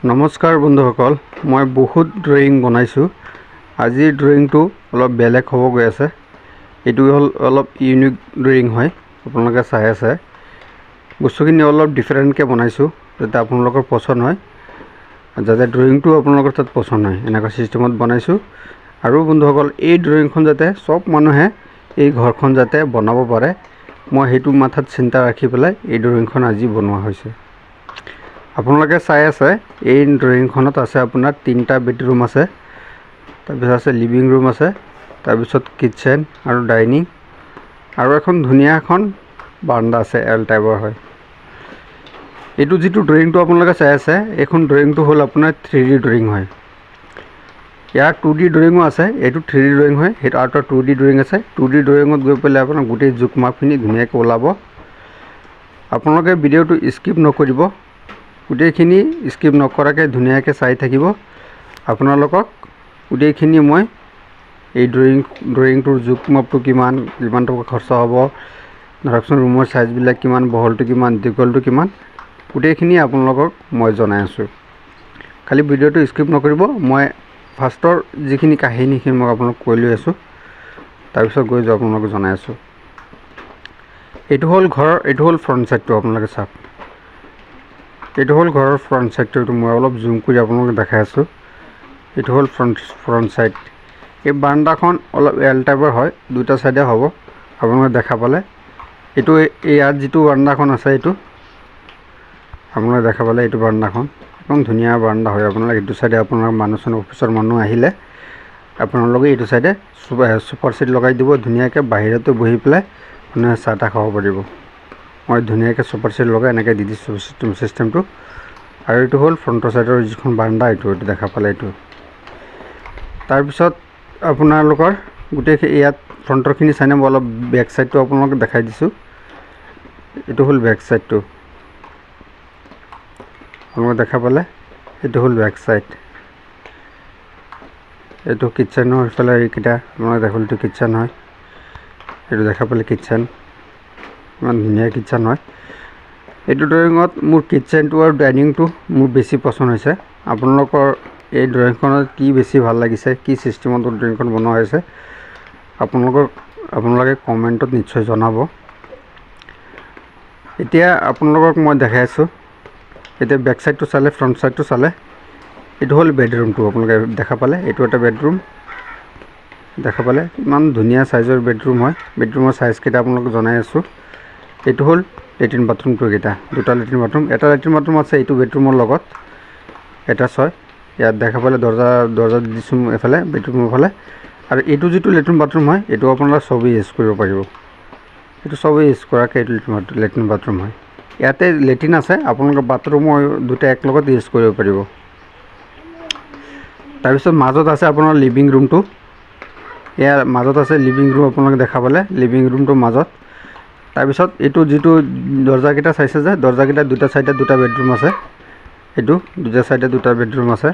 নমস্কাৰ বন্ধুসকল, মই বহুত ড্ৰয়িং বনাইছোঁ। আজিৰ ড্ৰয়িংটো অলপ বেলেগ হ'ব গৈ আছে। এইটো হ'ল অলপ ইউনিক ড্ৰয়িং হয়। আপোনালোকে চাই আছে বস্তুখিনি অলপ ডিফাৰেণ্টকৈ বনাইছোঁ যাতে আপোনালোকৰ পছন্দ হয়, যাতে ড্ৰয়িংটো আপোনালোকৰ তাত পছন্দ হয় এনেকুৱা চিষ্টেমত বনাইছোঁ। আৰু বন্ধুসকল, এই ড্ৰয়িংখন যাতে চব মানুহে এই ঘৰখন যাতে বনাব পাৰে, মই সেইটো মাথাত চিন্তা ৰাখি পেলাই এই ড্ৰয়িংখন আজি বনোৱা হৈছে। আপোনালোকে চাই আছে এই ড্ৰয়িংখনত আছে আপোনাৰ 3টা বেডৰুম আছে, তাৰপিছত আছে লিভিং ৰুম আছে, তাৰপিছত কিটচেন আৰু ডাইনিং আৰু এখন ধুনীয়া এখন বাৰাণ্ডা আছে, এল টাইপৰ হয়। এইটো যিটো ড্ৰয়িংটো আপোনালোকে চাই আছে, এইখন ড্ৰয়িংটো হ'ল আপোনাৰ 3D ড্ৰয়িং হয়। ইয়াৰ 2D ড্ৰয়িঙো আছে, এইটো 3D ড্ৰয়িং হয়, সেইটো আৰু 2D ড্ৰয়িং আছে। 2D ড্ৰয়িঙত গৈ পেলাই আপোনাৰ গোটেই জোখ মাপখিনি ধুনীয়াকৈ ওলাব। আপোনালোকে ভিডিঅ'টো স্কিপ নকৰিব, গোটেইখিনি স্কিপ নকৰাকৈ ধুনীয়াকৈ চাই থাকিব। আপোনালোকক গোটেইখিনি মই এই ড্ৰয়িংটোৰ জোখ মাপটো কিমান টকা খৰচা হ'ব, ধৰকচোন ৰুমৰ চাইজবিলাক কিমান, বহলটো কিমান, দীঘলটো কিমান, গোটেইখিনি আপোনালোকক মই জনাই আছোঁ। খালি ভিডিঅ'টো স্কিপ নকৰিব। মই ফাৰ্ষ্টৰ যিখিনি কাহিনীখিনি মই আপোনালোকক কৈ লৈ আছোঁ, তাৰপিছত গৈ আপোনালোকক জনাই আছোঁ। এইটো হ'ল ঘৰৰ, এইটো হ'ল ফ্ৰণ্ট ছাইডটো। আপোনালোকে চাওক, এইটো হ'ল ঘৰৰ ফ্ৰণ্ট ছাইডটো। মই অলপ জুম কৰি আপোনালোকক দেখাই আছোঁ। এইটো হ'ল ফ্ৰণ্ট ছাইড। এই বাৰাণ্ডাখন অলপ এল টাইপৰ হয়, 2টা ছাইডে হ'ব আপোনালোকে দেখা পালে। এইটো ইয়াত যিটো বাৰাণ্ডাখন আছে, এইটো আপোনালোকে দেখা পালে, এইটো বাৰাণ্ডাখন একদম ধুনীয়া বাৰাণ্ডা হয়। আপোনালোকে এইটো ছাইডে আপোনাৰ অফিচৰ মানুহ আহিলে আপোনালোকে এইটো ছাইডে ছুপাৰ ছিট লগাই দিব ধুনীয়াকৈ, বাহিৰতে বহি পেলাই মানে চাহ তাহ খাব পাৰিব। মই ধুনীয়াকৈ ছুপাৰ ছিট লগাই এনেকৈ দি দিছোঁ চিষ্টেমটো। আৰু এইটো হ'ল ফ্ৰণ্টৰ ছাইডৰ যিখন বাৰাণ্ডা, এইটো দেখা পালে। এইটো তাৰপিছত আপোনালোকৰ গোটেইখিনি ইয়াত ফ্ৰণ্টৰখিনি চাইনে, মই অলপ বেক ছাইডটো আপোনালোকক দেখাই দিছোঁ। এইটো হ'ল বেক ছাইডটো, আপোনালোকে দেখা পালে। এইটো হ'ল বেক ছাইড। এইটো কিটচেনৰ ইফালে এইকেইটা আপোনালোকে দেখা পালে, এইটো কিটচেন হয়। এইটো দেখা পালে কিটচেন, ইমান ধুনীয়া কিটচেন হয়। এইটো ড্ৰয়িঙত মোৰ কিটচেনটো আৰু ডাইনিংটো মোৰ বেছি পচন্দ হৈছে। আপোনালোকৰ এই ড্ৰয়িংখনত কি বেছি ভাল লাগিছে, কি চিষ্টেমত ড্ৰয়িংখন বনোৱা হৈছে, আপোনালোকে কমেণ্টত নিশ্চয় জনাব। এতিয়া আপোনালোকক মই দেখাই আছোঁ। এতিয়া বেক ছাইডটো চালে, ফ্ৰণ্ট ছাইডটো চালে, এইটো হ'ল বেডৰুমটো। আপোনালোকে দেখা পালে, এইটো এটা বেডৰুম দেখা পালে। ইমান ধুনীয়া চাইজৰ বেডৰুম হয়। বেডৰুমৰ চাইজকেইটা আপোনালোকক জনাই আছোঁ। এইটো হ'ল লেট্ৰিন বাথৰুমটো। এইকেইটা 2টা লেট্ৰিন বাথৰুম, এটা লেট্ৰিন বাথৰুম আছে এইটো বেডৰুমৰ লগত এটাচ হয়। ইয়াত দেখা পালে দৰ্জা দিছোঁ এফালে বেডৰুমৰ ফালে। আৰু এইটো যিটো লেট্ৰিন বাথৰুম হয়, এইটো আপোনালোকে চবেই ইউজ কৰিব পাৰিব। এইটো চবেই ইউজ কৰাকৈ এইটো লেট্ৰিন বাথৰুম হয়। ইয়াতে লেট্ৰিন আছে, আপোনালোকে বাথৰুমো 2টা একেলগত ইউজ কৰিব পাৰিব। তাৰপিছত মাজত আছে আপোনাৰ লিভিং ৰুমটো। ইয়াৰ মাজত আছে লিভিং ৰুম, আপোনালোকে দেখা পালে লিভিং ৰুমটোৰ মাজত। তাৰপিছত এইটো যিটো দৰ্জাকেইটা চাইছে যে, দৰ্জাকেইটা 2টা ছাইডে 2টা বেডৰুম আছে। এইটো 2টা ছাইডে 2টা বেডৰুম আছে।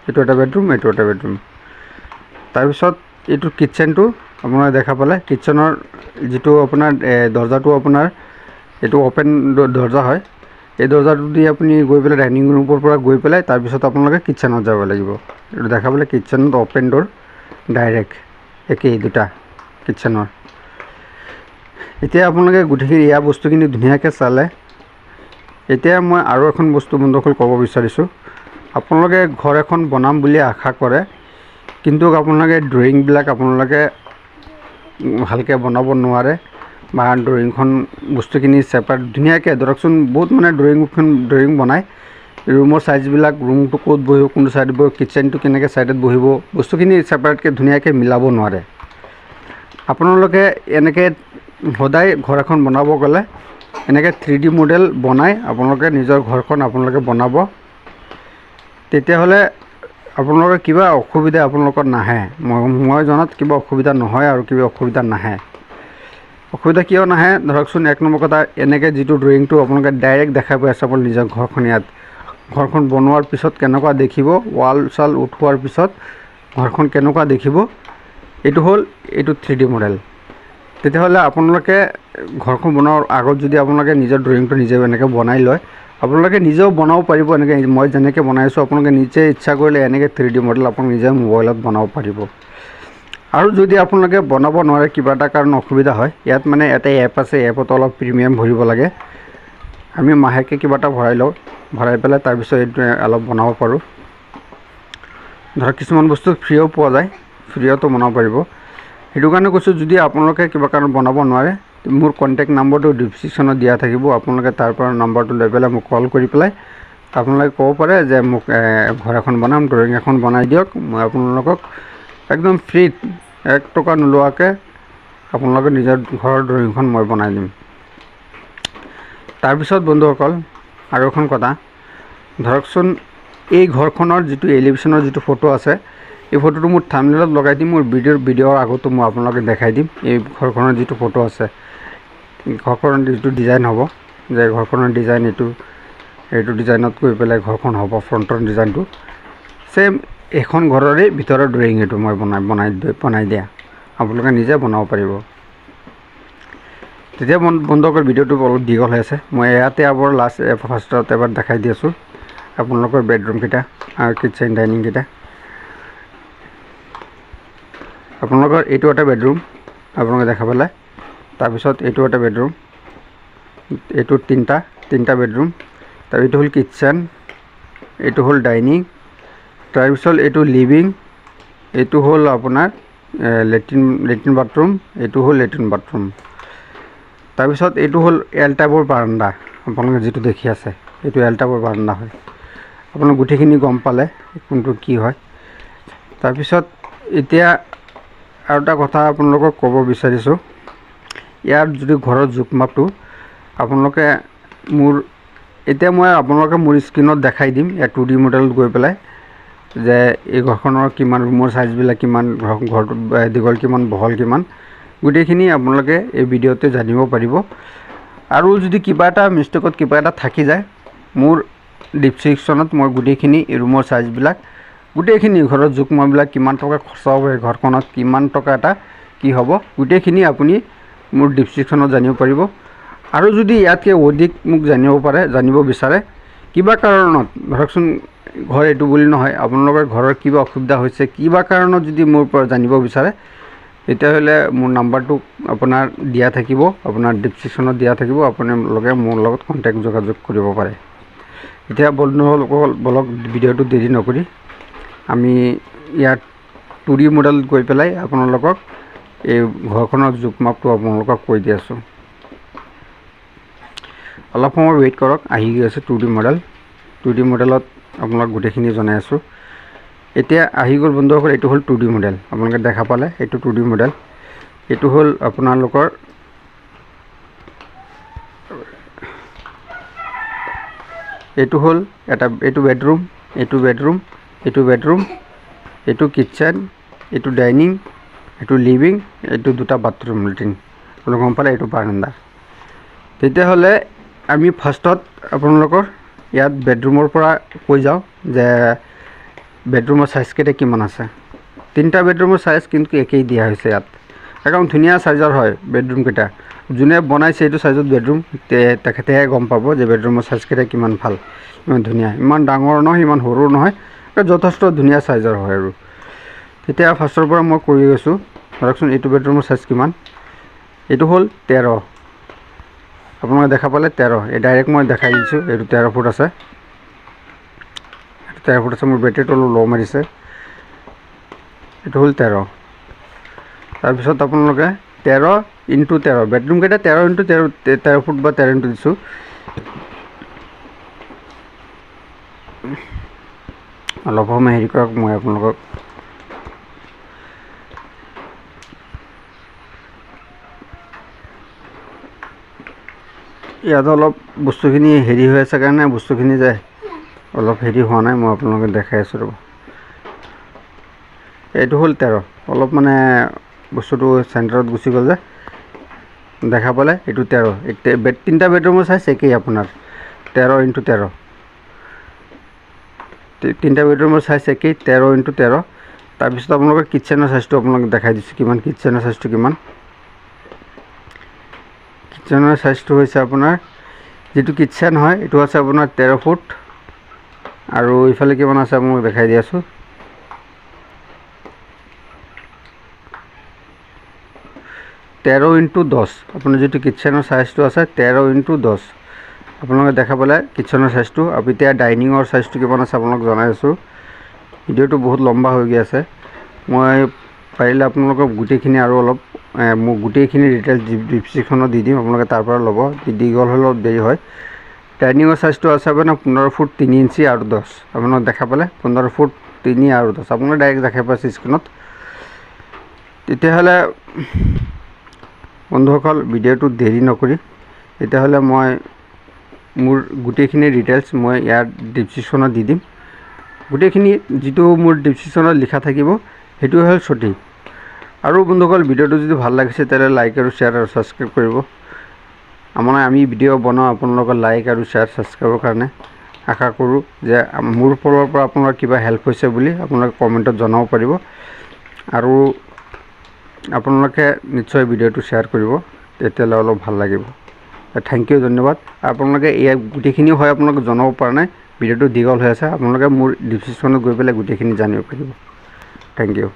এইটো এটা বেডৰুম, এইটো এটা বেডৰুম। তাৰপিছত এইটো কিটচেনটো আপোনালোকে দেখা পালে। কিটচেনৰ যিটো আপোনাৰ দৰ্জাটো আপোনাৰ এইটো অ'পেন দৰ্জা হয়। এই দৰ্জাটো দি আপুনি গৈ পেলাই ডাইনিং ৰুমৰ পৰা গৈ পেলাই তাৰপিছত আপোনালোকে কিটচেনত যাব লাগিব। এইটো দেখা পালে কিটচেনত অ'পেন ড'ৰ ডাইৰেক্ট একেই 2টা কিটচেনৰ। এতিয়া আপোনালোকে গোটেইখিনি ইয়াৰ বস্তুখিনি ধুনীয়াকৈ চালে। এতিয়া মই আৰু এখন বস্তু বন্ধুসকল ক'ব বিচাৰিছোঁ। আপোনালোকে ঘৰ এখন বনাম বুলি আশা কৰে, কিন্তু আপোনালোকে ড্ৰয়িংবিলাক আপোনালোকে ভালকৈ বনাব নোৱাৰে, বা ড্ৰয়িংখন বস্তুখিনি ছেপাৰেট ধুনীয়াকৈ ধৰকচোন। বহুত মানে ড্ৰয়িং বনায়, ৰুমৰ চাইজবিলাক, ৰুমটো ক'ত বহিব, কোনটো ছাইডত বহিব, কিটচেনটো কেনেকৈ ছাইডত বহিব, বস্তুখিনি ছেপাৰেটকৈ ধুনীয়াকৈ মিলাব নোৱাৰে। আপোনালোকে এনেকৈ সদায় ঘৰ এখন বনাব গ'লে এনেকৈ 3D মডেল বনাই আপোনালোকে নিজৰ ঘৰখন আপোনালোকে বনাব। তেতিয়াহ'লে আপোনালোকৰ কিবা অসুবিধা আপোনালোকৰ নাহে। মই জনাত কিবা অসুবিধা নহয় আৰু কিবা অসুবিধা নাহে। অসুবিধা কিয় নাহে, ধৰকচোন 1 নম্বৰ কথা, এনেকৈ যিটো ড্ৰয়িংটো আপোনালোকে ডাইৰেক্ট দেখা পাই আছে আপোনাৰ নিজৰ ঘৰখন। ইয়াত ঘৰখন বনোৱাৰ পিছত কেনেকুৱা দেখিব, ৱাল চাল উঠোৱাৰ পিছত ঘৰখন কেনেকুৱা দেখিব, এইটো হ'ল এইটো 3D মডেল। তেতিয়াহ'লে আপোনালোকে ঘৰখন বনোৱাৰ আগত যদি আপোনালোকে নিজৰ ড্ৰয়িংটো নিজে এনেকৈ বনাই লয়, আপোনালোকে নিজেও বনাব পাৰিব এনেকৈ মই যেনেকৈ বনাইছোঁ আপোনালোকে নিজে ইচ্ছা কৰিলে এনেকৈ 3D মডেল আপোনালোকে নিজে মোবাইলত বনাব পাৰিব আৰু যদি আপোনালোকে বনাব নোৱাৰে কিবা এটা কাৰণ অসুবিধা হয় ইয়াত মানে এটা এপ আছে এপত অলপ প্ৰিমিয়াম ভৰিব লাগে আমি মাহেকে কিবা এটা ভৰাই লওঁ ভৰাই পেলাই তাৰপিছত এইটো অলপ বনাব পাৰোঁ ধৰক কিছুমান বস্তু ফ্ৰীও পোৱা যায় ফ্ৰীতো বনাব পাৰিব সেইটো কাৰণে কৈছোঁ যদি আপোনালোকে কিবা কাৰণ বনাব নোৱাৰে মোৰ কণ্টেক্ট নম্বৰটো ডিছক্ৰিপশ্যনত দিয়া থাকিব আপোনালোকে তাৰ পৰা নম্বৰটো লৈ পেলাই মোক কল কৰি পেলাই আপোনালোকে ক'ব পাৰে যে মোক ঘৰ এখন বনাম ড্ৰয়িং এখন বনাই দিয়ক মই আপোনালোকক একদম ফ্ৰীত 1 টকা নোলোৱাকৈ আপোনালোকে নিজৰ ঘৰৰ ড্ৰয়িংখন মই বনাই দিম তাৰপিছত বন্ধুসকল আৰু এখন কথা ধৰকচোন এই ঘৰখনৰ যিটো এলিভেশ্যনৰ যিটো ফটো আছে এই ফটোটো মোৰ থাম্বনেইলত লগাই দিম মোৰ ভিডিঅ'ৰ আগতো মই আপোনালোকে দেখাই দিম এই ঘৰখনৰ যিটো ফটো আছে ঘৰখনৰ যিটো ডিজাইন হ'ব যে ঘৰখনৰ ডিজাইন এইটো ডিজাইনত গৈ পেলাই ঘৰখন হ'ব ফ্ৰণ্টৰ ডিজাইনটো সেম এখন ঘৰৰে ভিতৰৰ ড্ৰয়িং এইটো মই বনাই দিয়া আপোনালোকে নিজে বনাব পাৰিব তেতিয়া বন্ধুসকল ভিডিঅ'টো অলপ দীঘল হৈ আছে মই ইয়াতে আবার ফাৰ্ষ্টত এবাৰ দেখাই দি আছোঁ আপোনালোকৰ বেডৰুমকেইটা আৰু কিটচেন ডাইনিংকেইটা আপোনালোকৰ এইটো এটা বেডৰুম আপোনালোকে দেখা পালে তাৰপিছত এইটো এটা বেডৰুম এইটো তিনিটা বেডৰুম তাৰ এইটো হ'ল কিটচেন এইটো হ'ল ডাইনিং তাৰপিছত এইটো লিভিং এইটো হ'ল আপোনাৰ লেট্ৰিন বাথৰুম এইটো হ'ল লেট্ৰিন বাথৰুম তাৰপিছত এইটো হ'ল এল টাইপৰ বাৰান্দা আপোনালোকে যিটো দেখি আছে এইটো এল টাইপৰ বাৰান্দা হয় আপোনালোকে গোটেইখিনি গম পালে কোনটো কি হয় তাৰপিছত এতিয়া আৰু এটা কথা আপোনালোকক ক'ব বিচাৰিছোঁ ইয়াৰ যদি ঘৰৰ জোখমাপটো আপোনালোকে এতিয়া মই আপোনালোকে মোৰ স্ক্ৰীনত দেখাই দিম ইয়াৰ 2D মডেলত গৈ পেলাই যে এই ঘৰখনৰ কিমান ৰুমৰ সাইজবিলাক কিমান ঘৰটো দীঘল কিমান বহল কিমান গোটেইখিনি আপোনালোকে এই ভিডিঅ'তে জানিব পাৰিব আৰু যদি কিবা এটা মিষ্টেকত কিবা এটা থাকি যায় মোৰ ডিসক্ৰিপশ্যনত মই গোটেইখিনি ৰুমৰ সাইজবিলাক গোটেইখিনি ঘৰৰ জোখমাপবিলাক কিমান টকা খৰচ হ'ব এই ঘৰখনত কিমান টকা এটা কি হ'ব গোটেইখিনি আপুনি মোৰ ডিসক্ৰিপশ্যনত জানিব পাৰিব আৰু যদি ইয়াতকৈ অধিক মোক জানিব বিচাৰে কিবা কাৰণত ধৰকচোন ঘৰ এইটো বুলি নহয় আপোনালোকৰ ঘৰৰ কিবা অসুবিধা হৈছে কিবা কাৰণত যদি মোৰ পৰা জানিব বিচাৰে তেতিয়াহ'লে মোৰ নাম্বাৰটো আপোনাৰ দিয়া থাকিব আপোনাৰ ডিসক্ৰিপশ্যনত দিয়া থাকিব আপোনালোকে মোৰ লগত কণ্টেক্ট যোগাযোগ কৰিব পাৰে এতিয়া বন্ধুসকল বলক ভিডিঅ'টো দেৰি নকৰি আমি ইয়াত 2D মডেলত গৈ পেলাই আপোনালোকক এই ঘৰখনৰ জোখমাপটো আপোনালোকক কৈ দি আছোঁ অলপ সময় ৱেইট কৰক আহি গৈছে 2D মডেলত আপোনালোক গোটেইখিনি জনাই আছোঁ এতিয়া আহি গ'ল বন্ধুসকল এইটো হ'ল 2D মডেল আপোনালোকে দেখা পালে এইটো 2D মডেল এইটো হ'ল আপোনালোকৰ এইটো হ'ল এইটো বেডৰুম এইটো কিটচেন এইটো ডাইনিং এইটো লিভিং এইটো দুটা বাথৰুম লেট্ৰিন আপোনালোকে গম পালে এইটো বাৰান্দা তেতিয়াহ'লে আমি ফাৰ্ষ্টত আপোনালোকৰ ইয়াত বেডৰুমৰ পৰা কৈ যাওঁ যে বেডৰুমৰ সাইজ কেইটা কিমান আছে তিনিটা বেডৰুমৰ সাইজ কিন্তু একেই দিয়া হৈছে ইয়াত একদম ধুনীয়া সাইজৰ হয় বেডৰুম কেইটা যোনে বনাইছে এইটো সাইজত বেডৰুম তেখেতেহে গম পাব যে বেডৰুমৰ সাইজ কেইটা কিমান ভাল ইমান ধুনীয়া ইমান ডাঙৰ নহয় ইমান সৰু নহয় যথেষ্ট ধুনীয়া সাইজৰ হয় আৰু তেতিয়া ফাৰ্ষ্টৰ পৰা মই কৈ গৈছোঁ ধৰকচোন এইটো বেডৰুমৰ সাইজ কিমান এইটো হ'ল 13 আপোনালোকে দেখা পালে 13 এই ডাইৰেক্ট মই দেখাই দিছোঁ এইটো 13 ফুট আছে 13 ফুট আছে মোৰ বেটেৰীটো অলপ ল' মাৰিছে এইটো হ'ল 13 তাৰপিছত আপোনালোকে 13 × 13 বেডৰুম কেইটা 13 × 13 ফুট বা 13 ইঞ্চি দিছোঁ অলপ সময় হেৰি কৰক মই আপোনালোকক ইয়াত অলপ বস্তুখিনি হেৰি হৈ আছে কাৰণে বস্তুখিনি যে অলপ হেৰি হোৱা নাই মই আপোনালোকে দেখাই আছোঁ ৰ'ব এইটো হ'ল 13 অলপ মানে বস্তুটো চেণ্টাৰত গুচি গ'ল যে দেখা পালে এইটো 13 তিনিটা বেডৰুমৰ চাইজ একেই আপোনাৰ 13 × 13 তিনিটা বেডৰুমৰ সাইজ একেই 13 × 13 তাৰপিছত আপোনালোকৰ কিটচেনৰ সাইজটো আপোনালোকক দেখাই দিছোঁ কিমান কিটচেনৰ সাইজটো কিমান কিটচেনৰ সাইজটো হৈছে আপোনাৰ যেটো কিচেন হয় এটো আছে আপোনাৰ 13 ফুট আৰু ইফালে কিমান আছে মই দেখাই দি আছো 13x10 আপোনাৰ যেটো কিচেনৰ সাইজটো আছে 13x10 আপোনালোকে দেখা পালে কিচেনৰ সাইজটো আৰু এতিয়া ডাইনিংৰ সাইজটো কিমান আছে আপোনালোক জনাই আছো ভিডিওটো বহুত লম্বা হৈ গৈ আছে মই পাৰিলে আপোনালোকক গুটেখিনি আৰু অলপ মই গুটেখিনি ডিটেইলছ ডেসক্ৰিপচনত দি দিম আপোনালোকে তাৰ পৰা ল'ব দীঘল হলে অলপ দেৰি হয় ডাইনিংৰ সাইজটো আছে আপোনাৰ 15 ফুট 3 ইঞ্চি আৰু 10 আপোনালোক দেখা পালে 15 ফুট 3 আৰু 10 আপোনালোকে ডাইৰেক্ট দেখা পাইছে স্ক্ৰিনত তেতিয়াহলে বন্ধুসকল ভিডিওটো দেৰি নকৰি তেতিয়াহলে মই মোৰ গুটেখিনি ডিটেইলছ মই ইয়াৰ ডেসক্ৰিপচনত দি দিম গুটেখিনি যেটো মোৰ ডেসক্ৰিপচনত লিখা থাকিব হেতু হল সঠিক আৰু বন্ধুসকল ভিডিওটো যদি ভাল লাগিছে তেলে লাইক আৰু শেয়াৰ আৰু সাবস্ক্ৰাইব কৰিব আমি ভিডিও বনাও আপোনালোকৰ লাইক আৰু শেয়াৰ সাবস্ক্ৰাইবৰ কাৰণে আশা কৰো যে মোৰ ফালৰ পৰা আপোনাৰ কিবা হেল্প হৈছে বুলি আপোনালোকে কমেন্টত জনাব পাৰিব আৰু আপোনালোকে নিশ্চয় ভিডিওটো শেয়াৰ কৰিব তেতিয়ালে অলপ ভাল লাগিব থ্যাংক ইউ ধন্যবাদ আপোনালোকে এই গুটেখিনি হয় আপোনালোক জনাব পৰা নাই ভিডিওটো দীঘল হৈ আছে আপোনালোকে মোৰ ডেসক্ৰিপচনত গৈ পেলাই গুটেখিনি জানিব পাৰিব থ্যাংক ইউ